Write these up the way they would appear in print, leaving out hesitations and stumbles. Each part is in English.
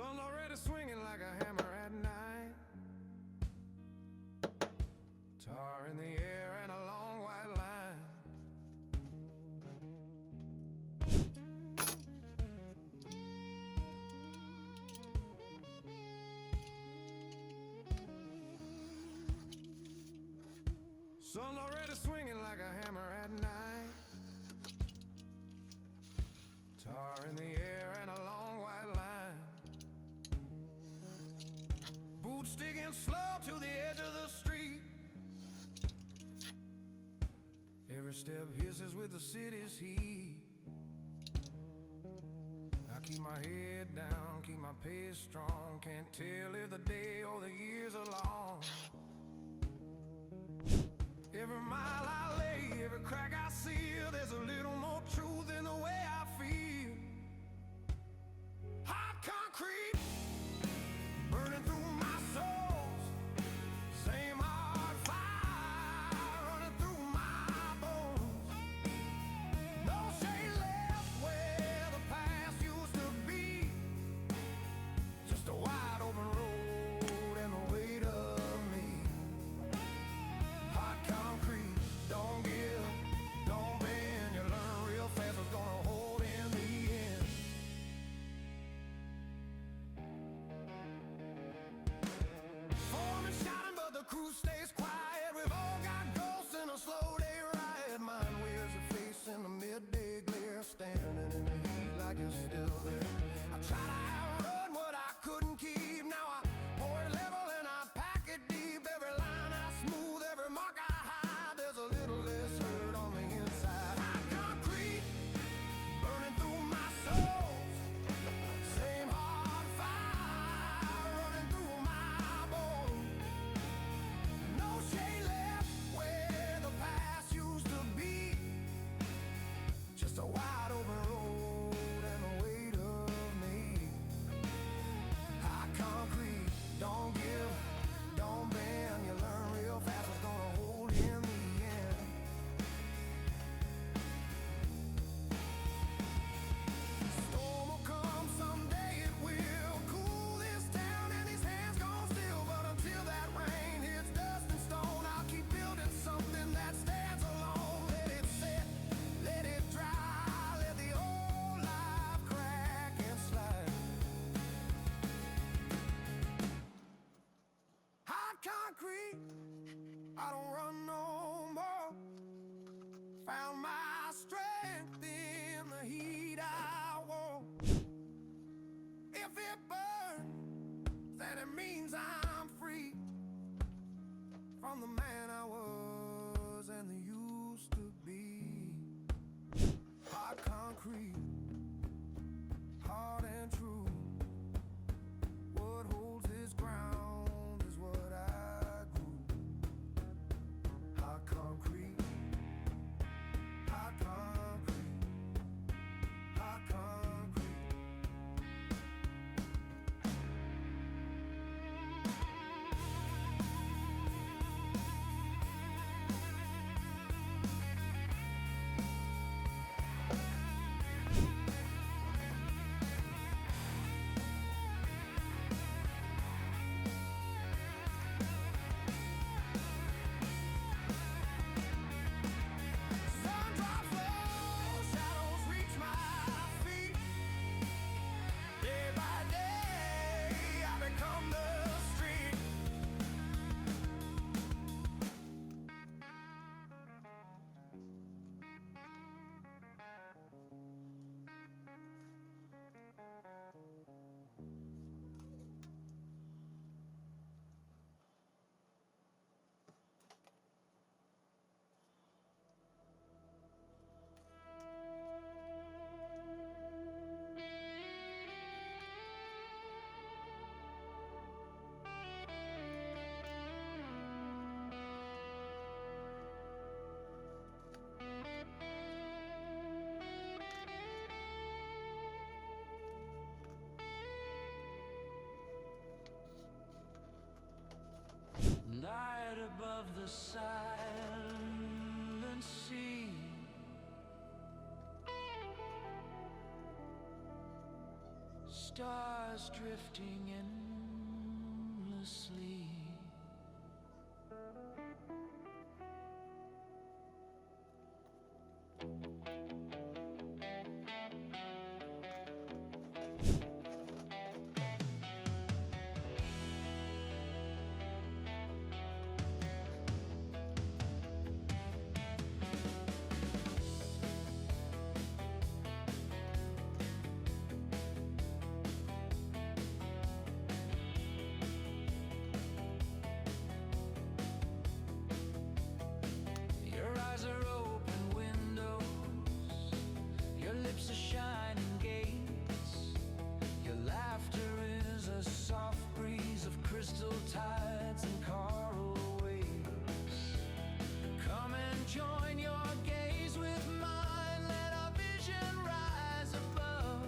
Sun already swinging like a hammer at night. Tar in the air and a long white line. Sun already swinging like a hammer at night. Tar in the air and a long white line. Boots sticking slow to the edge of the street. Every step hisses with the city's heat. I keep my head down, keep my pace strong. Can't tell if the day or the years are long. Every mile I lay, every crack I seal, there's a little more truth in the way I feel. Hot concrete burning through my soul. Same hard fire running through my bones. No shade left where the past used to be. Just a wide open road and the weight of me. Hot concrete, don't give, don't bend. You learn real fast what's gonna hold in the end. Foreman shouting, but the crew stays quiet. We've all got ghosts in a slow day ride. Mine wears a face in the midday glare, standing in the heat like you're still there. I try to outrun what I couldn't keep. Now I pour it level and I pack it deep. Every line I smooth, every mark I hide. There's a little less hurt on the inside. Hot concrete burning through my soul. Same hard fire running through my bones. No shade left where the past used to be. Just a wide open road and the weight of me. Hot concrete, don't give, don't bend. You learn real fast what's gonna hold in the end. Storm will come someday, it will cool this town and these hands gone still. But until that rain hits dust and stone, I'll keep building something that stands alone. Let it set, let it dry, let the old life crack and slide. Hot concrete, I don't run no more. Found my strength in the heat I wore. If it burns, then it means I'm free from the man I was and the used to be. Hot concrete, hard and true. What holds this ground is what I grew. Hot concrete, hot concrete, hot concrete. Sun drops low, shadows reach my feet. Day by day, I become the street. Night above the silent sea, stars drifting endlessly. Your eyes are open windows, your lips are shining gates, your laughter is a soft breeze of crystal tides and coral waves. Come and join your gaze with mine, let our vision rise above,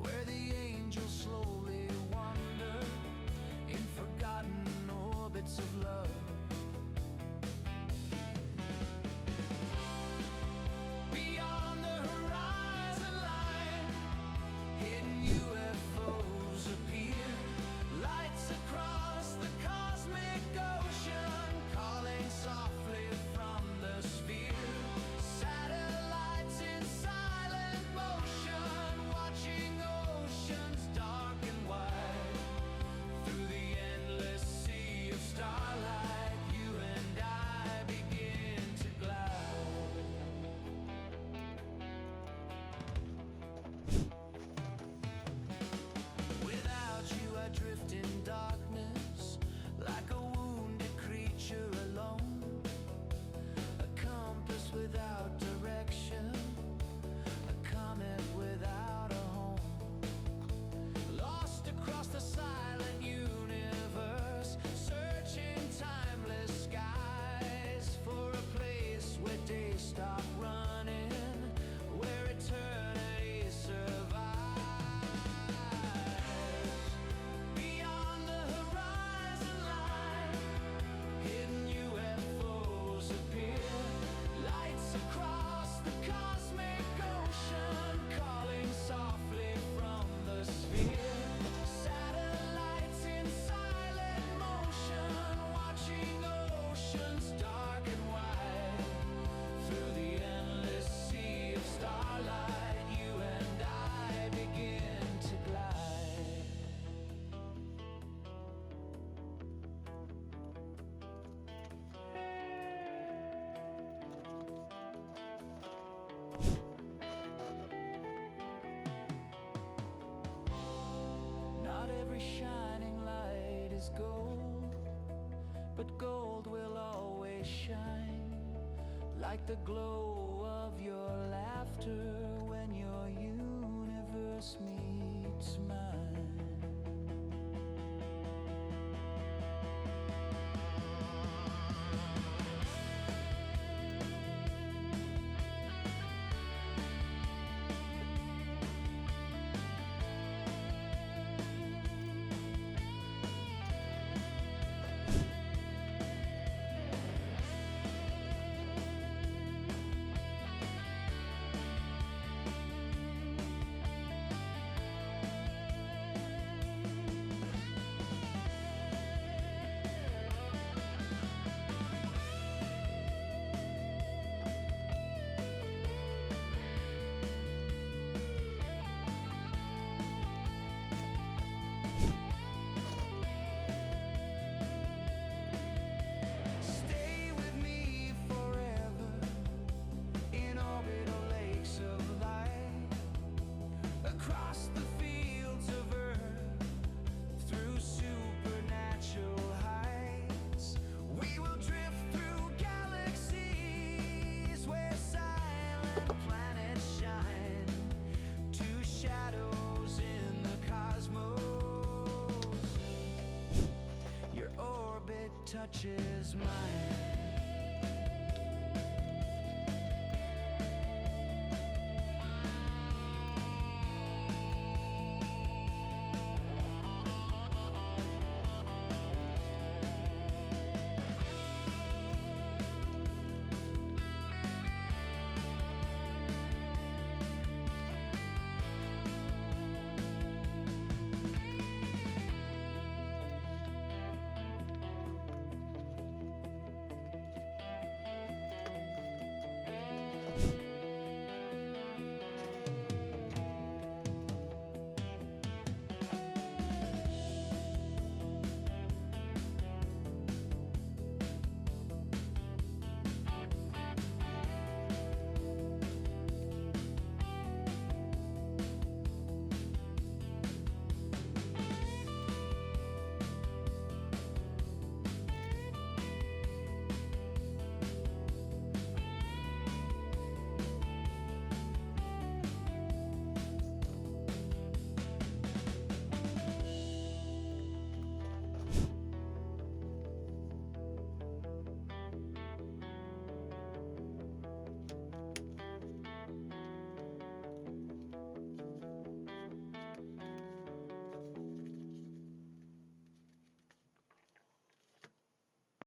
where the angels slowly wander in forgotten orbits of love. Beyond the horizon line, hidden UFOs appear, lights across the cosmic ocean, calling softly from the sphere. Satellites in silent motion, watching oceans dark and wide. Through the endless sea of starlight, you and I begin to glide. Without you I drift in darkness, like a wounded creature alone. A compass without direction, a comet without a home. Lost across the silent universe, searching timeless skies for a place where days stop running, where eternity survives. Beyond the horizon line, hidden UFOs appear, lights across the cosmic ocean, calling softly from the sphere. Satellites in silent motion, watching oceans dark and wide. Through the endless sea of starlight, you and I begin to glide. Not every shining light is gold, but gold will always shine, like the glow of your laughter when your universe meets mine. Stay with me forever in orbital lakes of light, across the fields of earth, through supernatural heights. We will drift through galaxies where silent planets shine, two shadows in the cosmos. Your orbit touches mine.